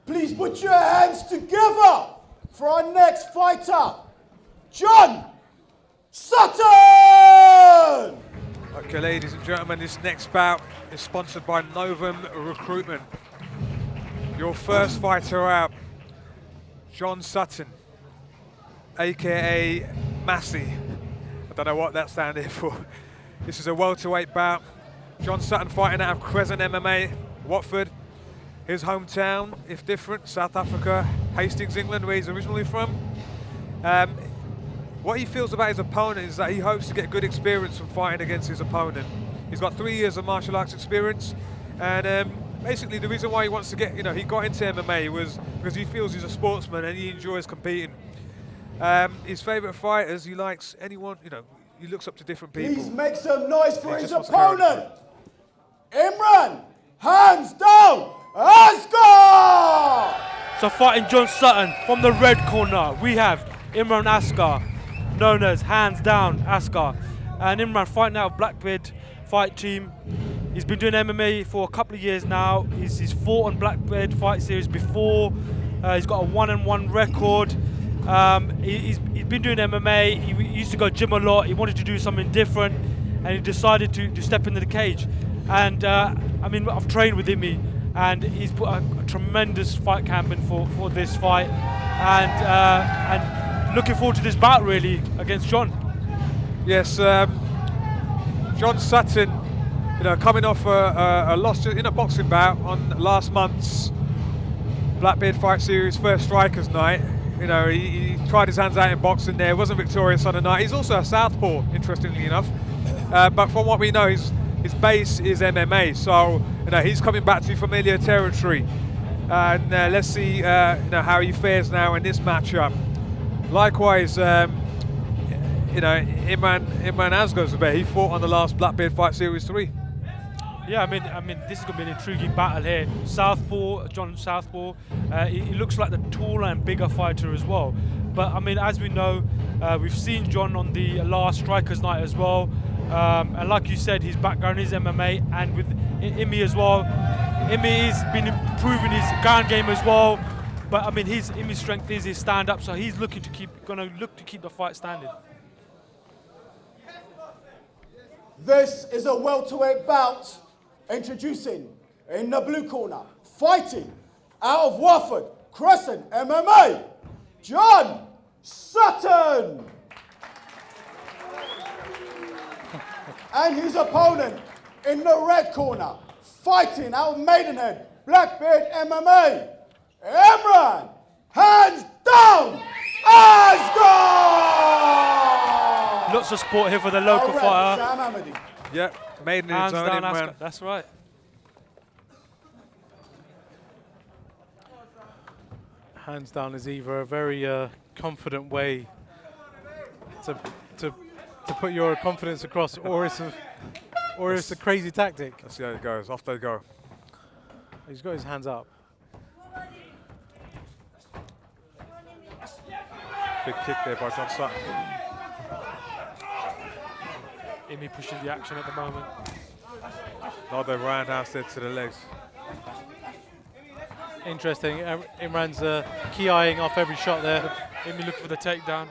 Please put your hands together for our next fighter, John Sutun! Okay, ladies and gentlemen, this next bout is sponsored by Novum Recruitment. Your first fighter out, John Sutun, aka Massey. I don't know what that stands for. This is a welterweight bout. John Sutun fighting out of Crescent MMA, Watford. His hometown, if different, South Africa, Hastings, England, where he's originally from. What he feels about his opponent is that he hopes to get good experience from fighting against his opponent. He's got 3 years of martial arts experience, and basically the reason why he wants to get, he got into MMA was because he feels he's a sportsman and he enjoys competing. His favourite fighters, he likes anyone, he looks up to different people. Please make some noise for his opponent, Imran, hands down, Asghar! So fighting John Sutun from the red corner, we have Imran Asghar, known as Hands Down Asghar. And Imran fighting out of Blackbeard fight team. He's been doing MMA for a couple of years now. He's fought on Blackbeard fight series before. He's got a 1-1 record. He's been doing MMA. He used to go gym a lot. He wanted to do something different, and he decided to step into the cage. And I've trained with him, and he's put a tremendous fight camp in for this fight, and looking forward to this bout really against John. Yes, John Sutun, coming off a loss in a boxing bout on last month's Blackbeard Fight Series first Strikers night. He tried his hands out in boxing there, wasn't victorious on the night. He's also a southpaw, interestingly enough. But from what we know, his base is MMA, so he's coming back to familiar territory. And let's see how he fares now in this matchup. Likewise, Imran Asghar's a bit. He fought on the last Blackbeard Fight Series 3. Yeah, I mean, this is going to be an intriguing battle here. Southpaw, John Southpaw. He looks like the taller and bigger fighter as well. But as we know, we've seen John on the last Strikers night as well. And like you said, his background is MMA, and with Imi as well. Imi has been improving his ground game as well. But Imi's strength is his stand-up, so he's going to look to keep the fight standing. This is a welterweight bout. Introducing in the blue corner, fighting out of Watford, Crescent MMA, John Sutun. And his opponent in the red corner, fighting out of Maidenhead, Blackbeard MMA, Imran, hands down, Asghar! Lots of support here for the local fighter. Yep, Hands Maidenhead's own down, Imran. Asghar. That's right. Hands down is either a very confident way to put your confidence across, or it's a crazy tactic. Let's see how it goes. Off they go. He's got his hands up. Big kick there by John Sutun. Imi pushing the action at the moment. Another roundhouse there to the legs. Interesting. Imran's key eyeing off every shot there. Imi looking for the takedown.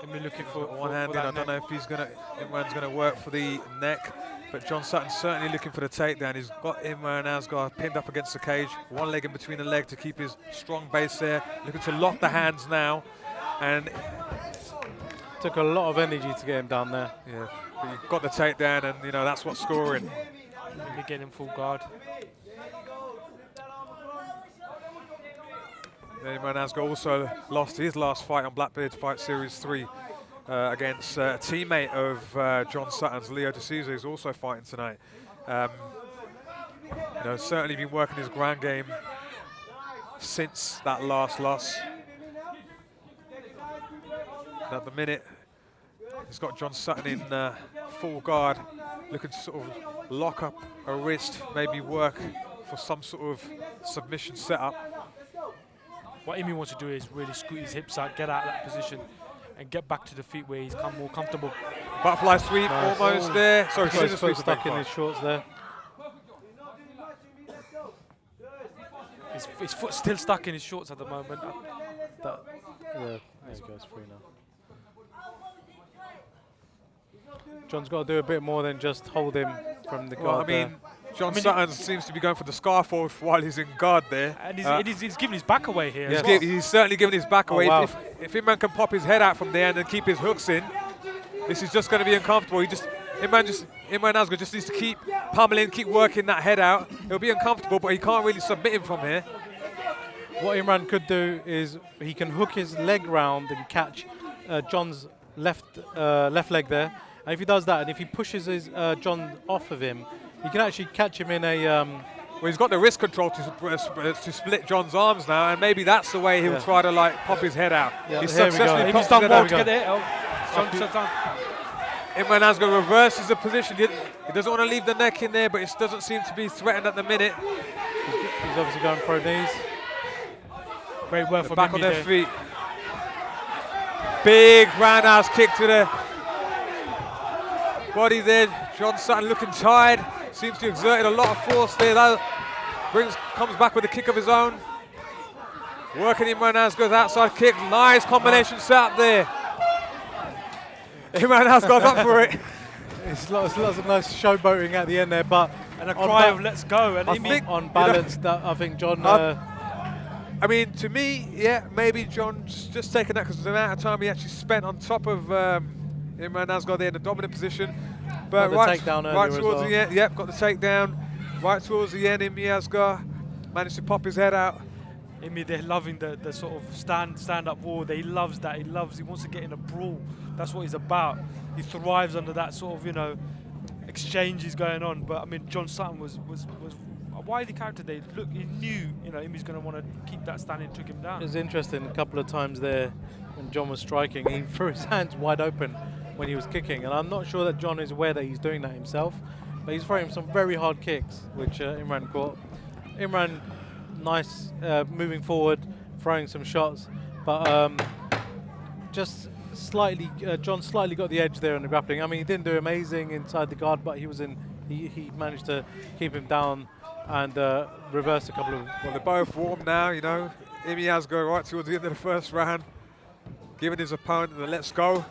Imi looking for One-handed. I don't know if Imran's gonna work for the neck, but John Sutton's certainly looking for the takedown. He's got Imran Asghar pinned up against the cage, one leg in between the leg to keep his strong base there. Looking to lock the hands now, and took a lot of energy to get him down there. Yeah, but he got the takedown, and that's what's scoring. Imi getting full guard. Imran Asghar also lost his last fight on Blackbeard Fight Series 3 against a teammate of John Sutton's, Leo D'Souza, who's also fighting tonight. Certainly been working his ground game since that last loss. And at the minute, he's got John Sutun in full guard, looking to sort of lock up a wrist, maybe work for some sort of submission setup. What Imi wants to do is really scoot his hips out, get out of that position, and get back to the feet where he's more comfortable. Butterfly sweep Nice. almost there. Sorry, Got his scissor foot sweep. stuck in his shorts there. His foot's still stuck in his shorts at the moment. Yeah, there he goes, free now. John's got to do a bit more than just hold him from the guard. Well, I mean, John Sutton seems to be going for the scarf off while he's in guard there. And he's giving his back away here. Yes. as well. He's certainly giving his back away. wow. If Imran can pop his head out from there and then keep his hooks in, this is just going to be uncomfortable. Imran Asghar just needs to keep pummeling, keep working that head out. It'll be uncomfortable, but he can't really submit him from here. What Imran could do is he can hook his leg round and catch John's left leg there. And if he does that, and if he pushes his John off of him, he can actually catch him in a. Well, he's got the wrist control to split John's arms now, and maybe that's the way he'll try to like pop his head out. Yeah, He's here we go. successfully He's popped done his well head to out. get it. John Sutton. Imran Asghar reverses the position. He doesn't want to leave the neck in there, but it doesn't seem to be threatened at the minute. He's obviously going pro knees. Great work from Back on Mimi their there. feet. Big roundhouse kick to the body there. John Sutton looking tired. Seems to have exerted a lot of force there. That comes back with a kick of his own. Working Imran Asghar's outside kick. Nice combination set up there. Imran Asghar's up for it. It's lots of nice showboating at the end there, but And a cry of let's go. And I Imi- think- on balance, I think John. I mean, to me, yeah, maybe John's just taking that because of the amount of time he actually spent on top of Imran Asghar there in the dominant position. But Got the takedown earlier right as towards well. the end, yep, got the takedown. Right towards the end, Imran Asghar managed to pop his head out. Imi, they're loving the sort of stand-up war. He loves that. He wants to get in a brawl. That's what he's about. He thrives under that sort of, exchanges going on. But I mean, John Sutton was a wily character. He knew, Imi's going to want to keep that standing. Took him down. It was interesting a couple of times there when John was striking. He threw his hands wide open when he was kicking, and I'm not sure that John is aware that he's doing that himself. But he's throwing some very hard kicks, which Imran caught. Imran, nice moving forward, throwing some shots, but just slightly, John slightly got the edge there in the grappling. I mean, he didn't do amazing inside the guard, but he managed to keep him down and reverse a couple of. Well, they're both warm now, Imran Asghar right towards the end of the first round, giving his opponent the let's go.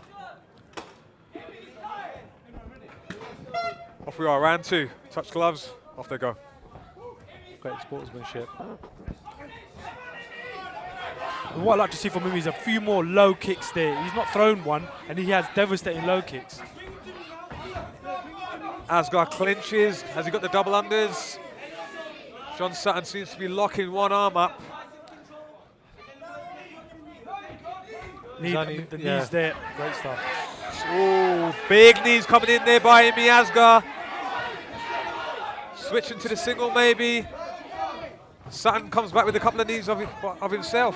Off we are, round two. Touch gloves, off they go. Great sportsmanship. And what I like to see from him is a few more low kicks there. He's not thrown one, and he has devastating low kicks. Asghar clinches. Has he got the double unders? John Sutton seems to be locking one arm up. The knees there, great stuff. Ooh, big knees coming in there by Imran Asghar. Switching to the single maybe. Sutton comes back with a couple of knees of himself.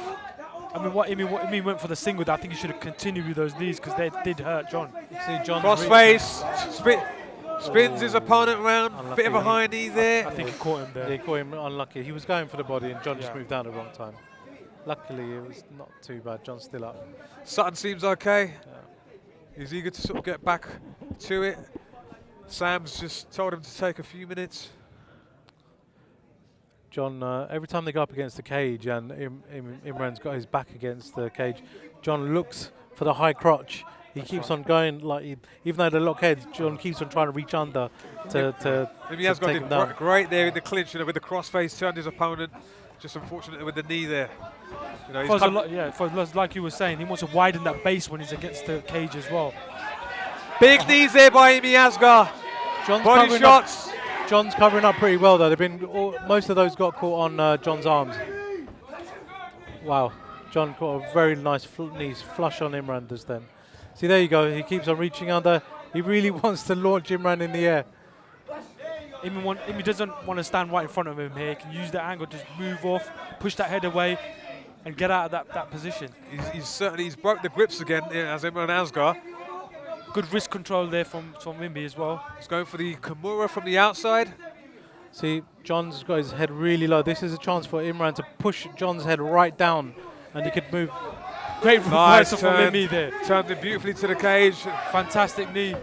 I mean, what Imi went for the single. I think he should have continued with those knees because they did hurt John. See John Crossface, spins his opponent around. Unlucky. Bit of a high knee there. I think he caught him there. They caught him unlucky. He was going for the body, and John just Yeah. moved down at the wrong time. Luckily, it was not too bad. John's still up. Sutton seems okay. He's eager to sort of get back to it. Sam's just told him to take a few minutes. John, every time they go up against the cage and Imran's got his back against the cage, John looks for the high crotch. He keeps on going, even though they're locked heads, John keeps on trying to reach under to Maybe he has got take him down. great there in the clinch, with the crossface, turned his opponent. Just unfortunately with the knee there. Like you were saying, he wants to widen that base when he's against the cage as well. Big knees there by Imran Asghar. John's Body covering shots. John's covering up pretty well though. Most of those got caught on John's arms. Wow, John caught a very nice knees flush on Imran just then. See, there you go. He keeps on reaching under. He really wants to launch Imran in the air. Imi doesn't want to stand right in front of him here. He can use that angle, just move off, push that head away, and get out of that position. He's broke the grips again as Imran Asghar. Good wrist control there from Imi as well. He's going for the Kimura from the outside. See, John's got his head really low. This is a chance for Imran to push John's head right down, and he could move. Great Nice reversal from turn. Mimi there. Turned it beautifully to the cage. Fantastic knee.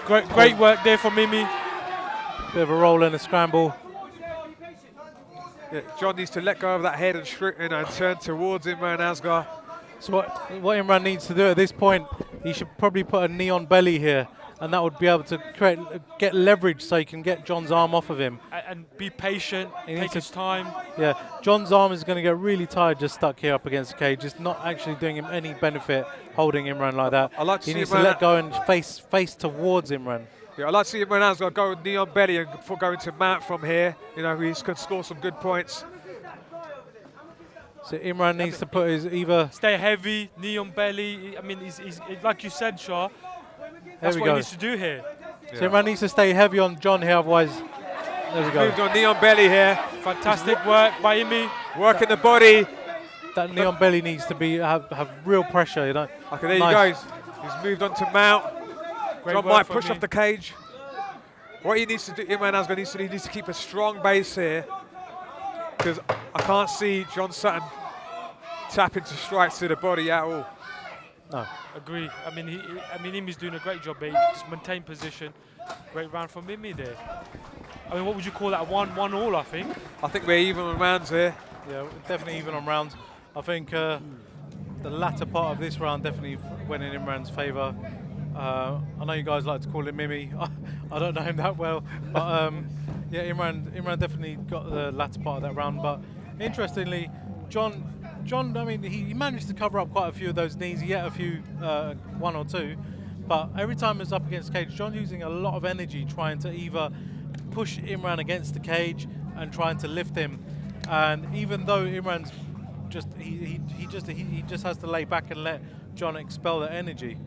Great work there from Mimi. Bit of a roll and a scramble. Yeah, John needs to let go of that head and turn towards Imran Asghar. So what Imran needs to do at this point, he should probably put a knee on belly here, and that would be able to get leverage so he can get John's arm off of him. And be patient, He take needs his time. Yeah, John's arm is going to get really tired just stuck here up against the cage. It's not actually doing him any benefit holding Imran like that. I like to he see needs to Imran let go and face towards Imran. Yeah, I'd like to see Imran Asghar go knee on belly and before going to mount from here. You know, he can score some good points. So Imran needs to put his either. Stay heavy, knee on belly. I mean, he's like you said, Shah. That's we what go. he needs to do here. So Imran needs to stay heavy on John here, otherwise. There we go. Moved on knee on belly here. Fantastic work by Imi. Working the body. That knee on belly needs to be have real pressure, you know. Okay, there Nice. you go. He's moved on to mount. Great John work might from push Imi. off the cage. What he needs to do, Imran Asghar needs to keep a strong base here, because I can't see John Sutton tap into strikes to the body at all. No. Agree. I mean, Imi's doing a great job. He just maintain position. Great round from Imi there. I mean, what would you call that? 1-1 all, I think. I think we're even on rounds here. Yeah, definitely even on rounds. I think the latter part of this round definitely went in Imran's favour. I know you guys like to call him Mimi. I don't know him that well, but yeah, Imran definitely got the latter part of that round. But interestingly, John, I mean, he managed to cover up quite a few of those knees. He had a few, one or two, but every time he was up against the cage, John's using a lot of energy trying to either push Imran against the cage and trying to lift him. And even though Imran's he just has to lay back and let John expel the energy.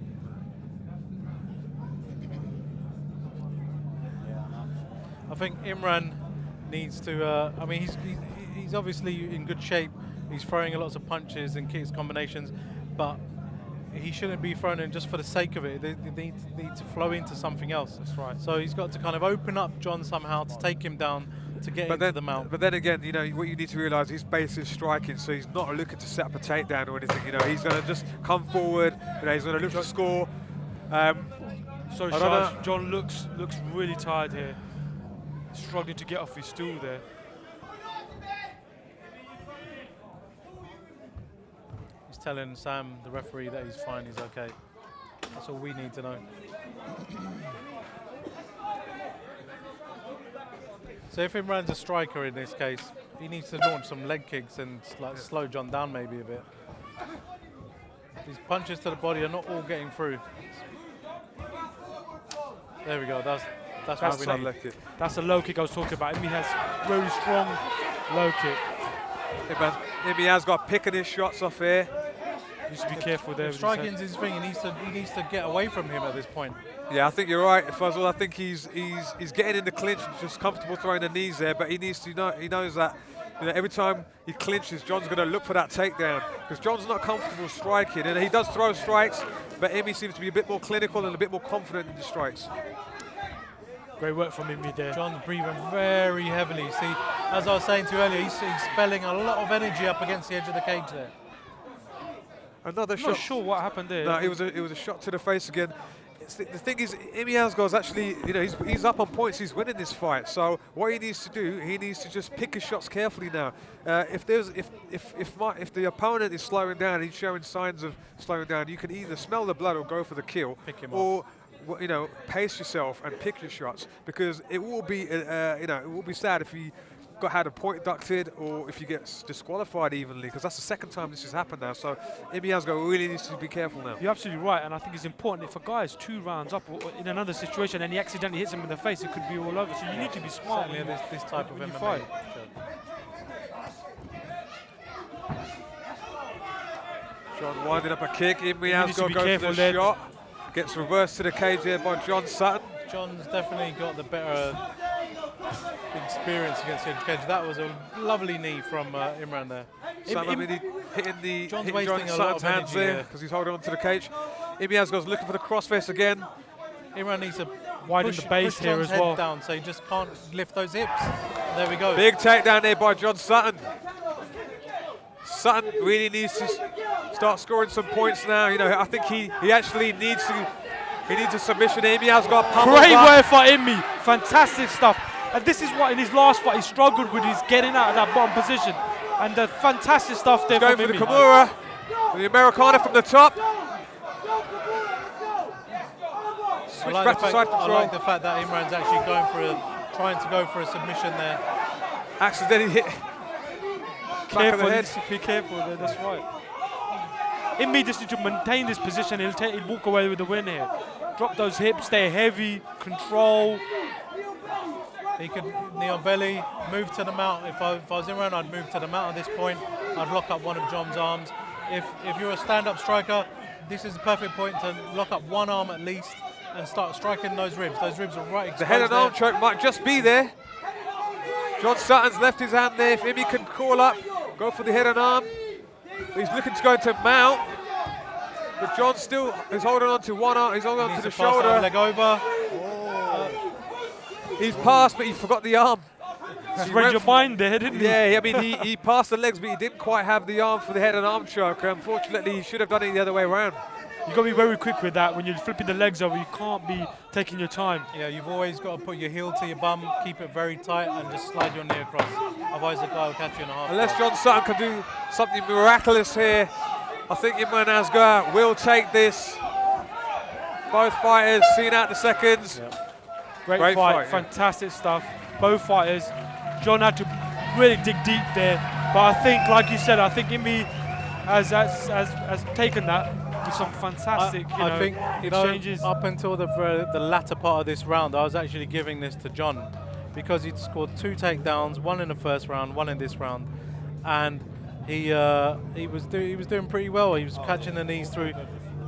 I think Imran needs to. I mean, he's obviously in good shape. He's throwing lots of punches and kicks combinations, but he shouldn't be throwing in just for the sake of it. They need to flow into something else. That's right. So he's got to kind of open up John somehow to take him down to get into the mount. But then again, you know, what you need to realise, his base is striking, so he's not looking to set up a takedown or anything. You know, he's going to just come forward. You know, he's going to look to score. So John looks really tired here. Struggling to get off his stool there. He's telling Sam, the referee, that he's fine, he's okay. That's all we need to know. So if Imran's a striker in this case, he needs to launch some leg kicks and like slow John down maybe a bit. These punches to the body are not all getting through. There we go. That's what we need. That's the low kick I was talking about. Imi has very strong low kick. Imi has got picking his shots off here. Needs to be careful there. If striking's his thing, he needs to get away from him at this point. Yeah, I think you're right, Fuzzle. I think he's getting in the clinch, just comfortable throwing the knees there, but he knows that, you know, every time he clinches, John's going to look for that takedown, because John's not comfortable striking, and he does throw strikes, but Imi seems to be a bit more clinical and a bit more confident in the strikes. Great work from Imi there. John's breathing very heavily. See, as I was saying to you earlier, he's expelling a lot of energy up against the edge of the cage there. Another I'm shot. not sure what happened there. No, it was a shot to the face again. The thing is, Imi Asghar's actually, you know, he's up on points. He's winning this fight. So what he needs to do, he needs to just pick his shots carefully now. If the opponent is slowing down, he's showing signs of slowing down, you can either smell the blood or go for the kill, or you know, pace yourself and pick your shots, because it will be it will be sad if he had a point deducted or if you get disqualified evenly, because that's the second time this has happened now. So Imi Asghar really needs to be careful now. You're absolutely right, and I think it's important if a guy is 2 rounds up or in another situation and he accidentally hits him in the face, it could be all over. So you need to be smart Certainly when this type of when you MMA. fight. John winding up a kick. Imi needs to Asghar be goes for careful the there. shot. Gets reversed to the cage here by John Sutton. John's definitely got the better experience against the edge cage. That was a lovely knee from Imran there. Hitting John's John wasting a lot Sutton's of hands energy there, here. because he's holding on to the cage. Imi Asghar's looking for the crossface again. Imran needs to Widen push, the base push here John's as well. head down, so he just can't lift those hips. There we go. Big takedown there by John Sutton. Sutton really needs to start scoring some points now. You know, I think he actually needs to. He needs a submission. Amy has got pummeled. Great way for Imi. Fantastic stuff. And this is what in his last fight he struggled with, his getting out of that bottom position. And the fantastic stuff there Going from for the Imi. Kimura, the Americana from the top. Switch back to side I control. like the fact that Imran's actually trying to go for a submission there. Accidentally hit. Back of the head. Be careful there, that's right. Imi just needs to maintain this position, he'll walk away with the win here. Drop those hips, stay heavy, control. He could knee on belly, move to the mount. If I was Imran, I'd move to the mount at this point. I'd lock up one of John's arms. If you're a stand-up striker, this is the perfect point to lock up one arm at least and start striking those ribs. Those ribs are right exposed. The head and arm choke might just be there. John Sutton's left his hand there. If Imi can crawl up, go for the head and arm. He's looking to go into mount. But John still is holding on to one arm. He's holding on to the shoulder. Leg over. He's passed, but he forgot the arm. He read your mind there, didn't he? Yeah, I mean, he passed the legs, but he didn't quite have the arm for the head and arm choke. Unfortunately, he should have done it the other way around. You've got to be very quick with that. When you're flipping the legs over, you can't be taking your time. Yeah, you've always got to put your heel to your bum, keep it very tight, and just slide your knee across. Otherwise, the guy will catch you in a half. Unless John Sutton can do something miraculous here, I think Imran Asghar will take this. Both fighters seeing out the seconds. Yeah. Great fight, fantastic stuff. Both fighters. John had to really dig deep there, but I think, like you said, I think Imi has taken that with some fantastic, I think exchanges. Up until the latter part of this round, I was actually giving this to John because he'd scored 2 takedowns, one in the first round, one in this round, and he was doing pretty well. He was catching the knees through.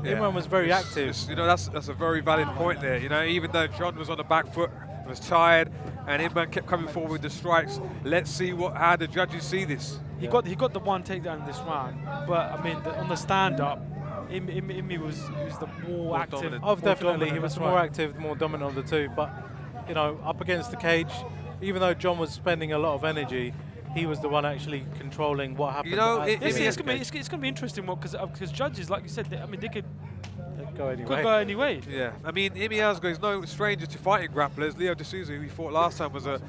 Yeah. Imran was very active. You know, that's a very valid point there. You know, even though John was on the back foot, was tired, and Imran kept coming forward with the strikes. Let's see how the judges see this. He got the one takedown in this round, but I mean on the stand-up, Imi was the more active. Dominant. Oh, definitely, dominant, he was that's more right. active, more dominant of the two. But you know, up against the cage, even though John was spending a lot of energy, he was the one actually controlling what happened. You know, It's gonna be interesting because judges, like you said, they could go anyway. could go any way. Yeah, I mean, Imi Asghar is no stranger to fighting grapplers. Leo D'Souza, who he fought last time, was a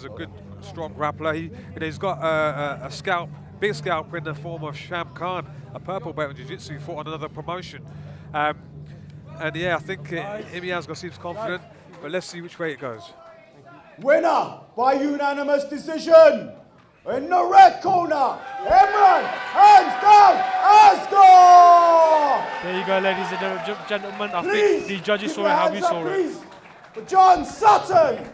good, strong grappler. He's got a scalp, big scalp in the form of Sham Khan, a purple belt in jiu-jitsu, who fought on another promotion. And yeah, I think Imi Asghar seems confident, but let's see which way it goes. Winner by unanimous decision. In the red corner, Imran, hands down, Asghar! There you go, ladies and gentlemen. I Please, think the judges keep saw it your how we hands up, saw it. please, for John Sutton.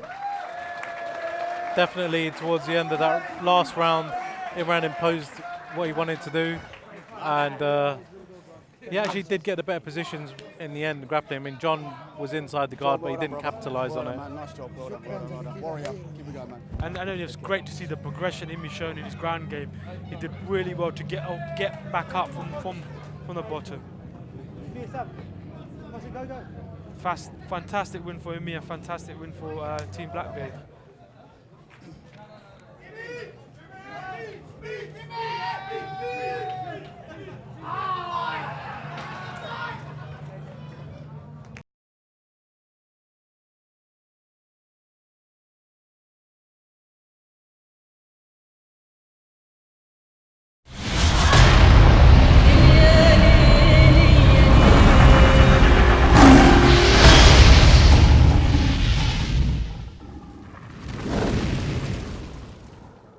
Definitely towards the end of that last round, Imran imposed what he wanted to do, and he actually did get the better positions in the end, grappling. I mean, John was inside the guard, but he didn't capitalise on it. Nice job, well done. Warrior, keep it going, man. And I know it was great to see the progression Imi shown in his ground game. He did really well to get back up from the bottom. Fantastic win for Imi, a fantastic win for Team Blackbeard.